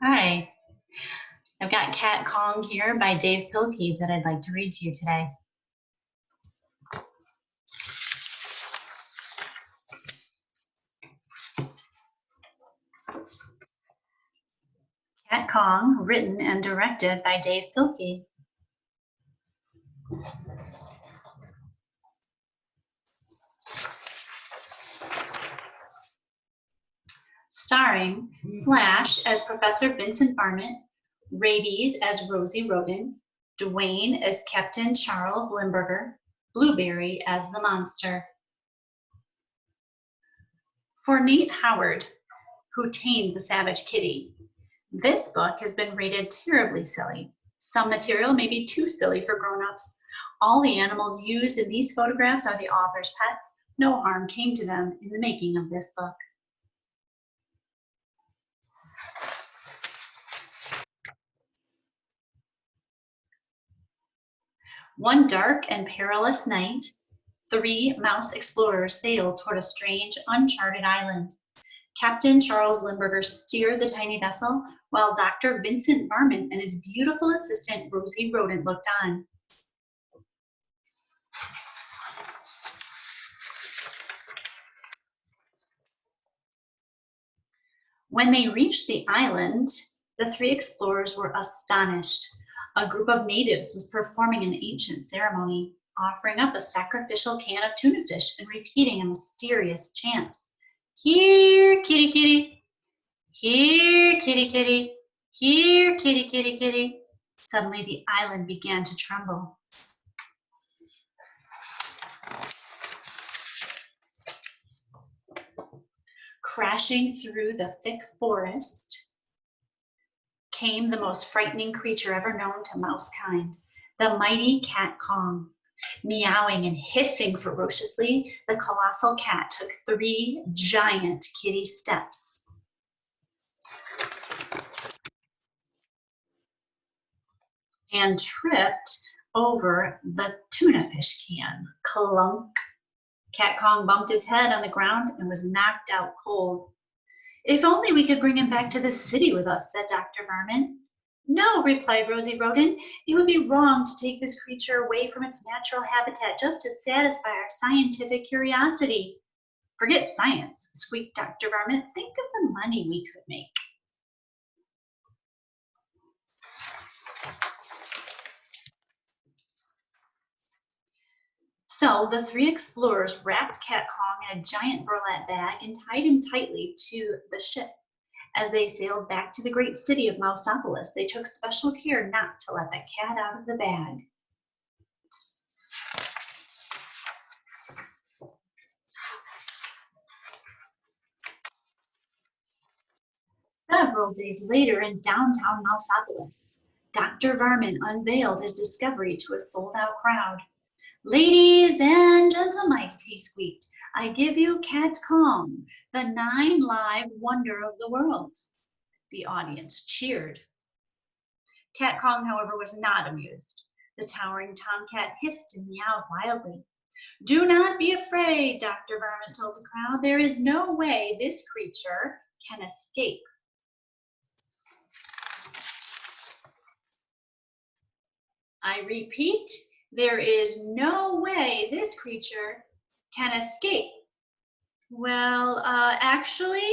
Hi, I've got Cat Kong here by Dave Pilkey that I'd like to read to you today. Cat Kong, written and directed by Dave Pilkey. Starring Flash as Professor Vincent Varmint, Rabies as Rosie Rodent, Dwayne as Captain Charles Limburger, Blueberry as the monster. For Nate Howard, who tamed the savage kitty, this book has been rated terribly silly. Some material may be too silly for grown-ups. All the animals used in these photographs are the author's pets. No harm came to them in the making of this book. One dark and perilous night, 3 mouse explorers sailed toward a strange, uncharted island. Captain Charles Limburger steered the tiny vessel, while Dr. Vincent Varmint and his beautiful assistant Rosie Rodent looked on. When they reached the island, the 3 explorers were astonished. A group of natives was performing an ancient ceremony, offering up a sacrificial can of tuna fish and repeating a mysterious chant. Here, kitty, kitty. Here, kitty, kitty. Here, kitty, kitty, kitty. Suddenly the island began to tremble. Crashing through the thick forest came the most frightening creature ever known to mousekind, the mighty Cat Kong. Meowing and hissing ferociously, the colossal cat took 3 giant kitty steps. And tripped over the tuna fish can. Clunk. Cat Kong bumped his head on the ground and was knocked out cold. If only we could bring him back to the city with us, said Dr. Varmint. No, replied Rosie Rodent. It would be wrong to take this creature away from its natural habitat just to satisfy our scientific curiosity. Forget science, squeaked Dr. Varmint. Think of the money we could make. So the 3 explorers wrapped Cat Kong in a giant burlap bag and tied him tightly to the ship. As they sailed back to the great city of Mouseopolis, they took special care not to let the cat out of the bag. Several days later in downtown Mouseopolis, Dr. Varmint unveiled his discovery to a sold-out crowd. Ladies and gentlemen, he squeaked, I give you Cat Kong, the 9-live wonder of the world. The audience cheered. Cat Kong, however, was not amused. The towering tomcat hissed and meowed wildly. Do not be afraid, Dr. Varmint told the crowd. There is no way this creature can escape. I repeat, there is no way this creature can escape. Well, actually,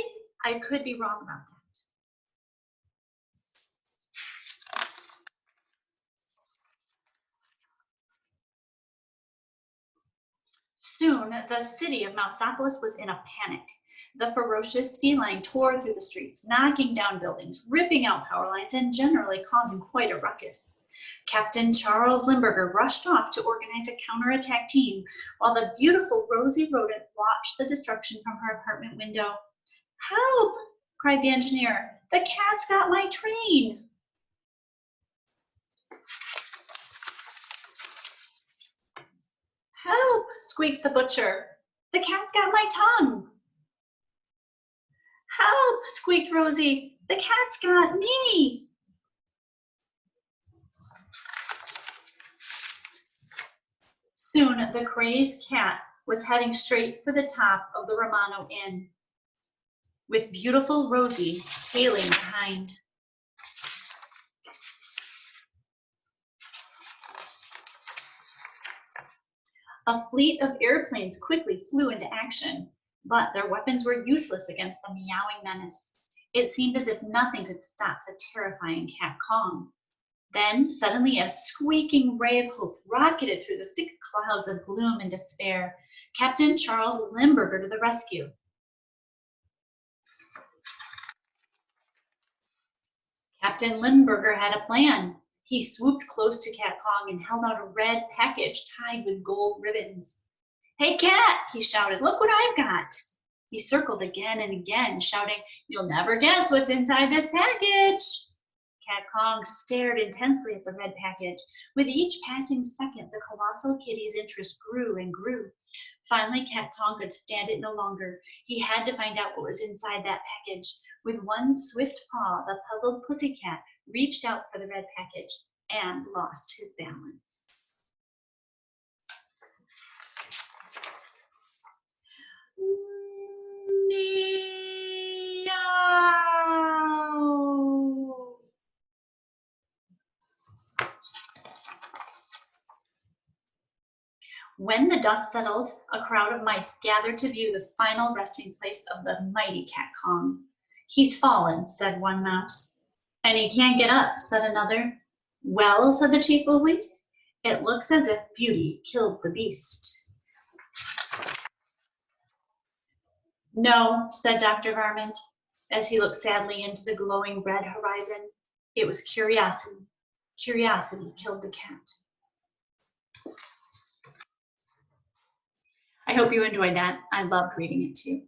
I could be wrong about that. Soon, the city of Mouseopolis was in a panic. The ferocious feline tore through the streets, knocking down buildings, ripping out power lines, and generally causing quite a ruckus. Captain Charles Limburger rushed off to organize a counterattack team, while the beautiful Rosie Rodent watched the destruction from her apartment window. Help! Cried the engineer. The cat's got my train! Help! Squeaked the butcher. The cat's got my tongue! Help! Squeaked Rosie. The cat's got me! Soon the crazed cat was heading straight for the top of the Romano Inn, with beautiful Rosie tailing behind. A fleet of airplanes quickly flew into action, but their weapons were useless against the meowing menace. It seemed as if nothing could stop the terrifying Cat Kong. Then suddenly a squeaking ray of hope rocketed through the thick clouds of gloom and despair. Captain Charles Limburger to the rescue. Captain Limburger had a plan. He swooped close to Cat Kong and held out a red package tied with gold ribbons. "Hey, Cat," he shouted, "look what I've got." He circled again and again, shouting, "You'll never guess what's inside this package." Cat Kong stared intensely at the red package. With each passing second, the colossal kitty's interest grew and grew. Finally, Cat Kong could stand it no longer. He had to find out what was inside that package. With one swift paw, the puzzled pussycat reached out for the red package and lost his balance. Meow. When the dust settled, a crowd of mice gathered to view the final resting place of the mighty Cat Kong. "He's fallen," said one mouse. "And he can't get up," said another. "Well," said the chief of police, "it looks as if beauty killed the beast." "No," said Dr. Varmint, as he looked sadly into the glowing red horizon. "It was curiosity. Curiosity killed the cat." I hope you enjoyed that. I loved reading it too.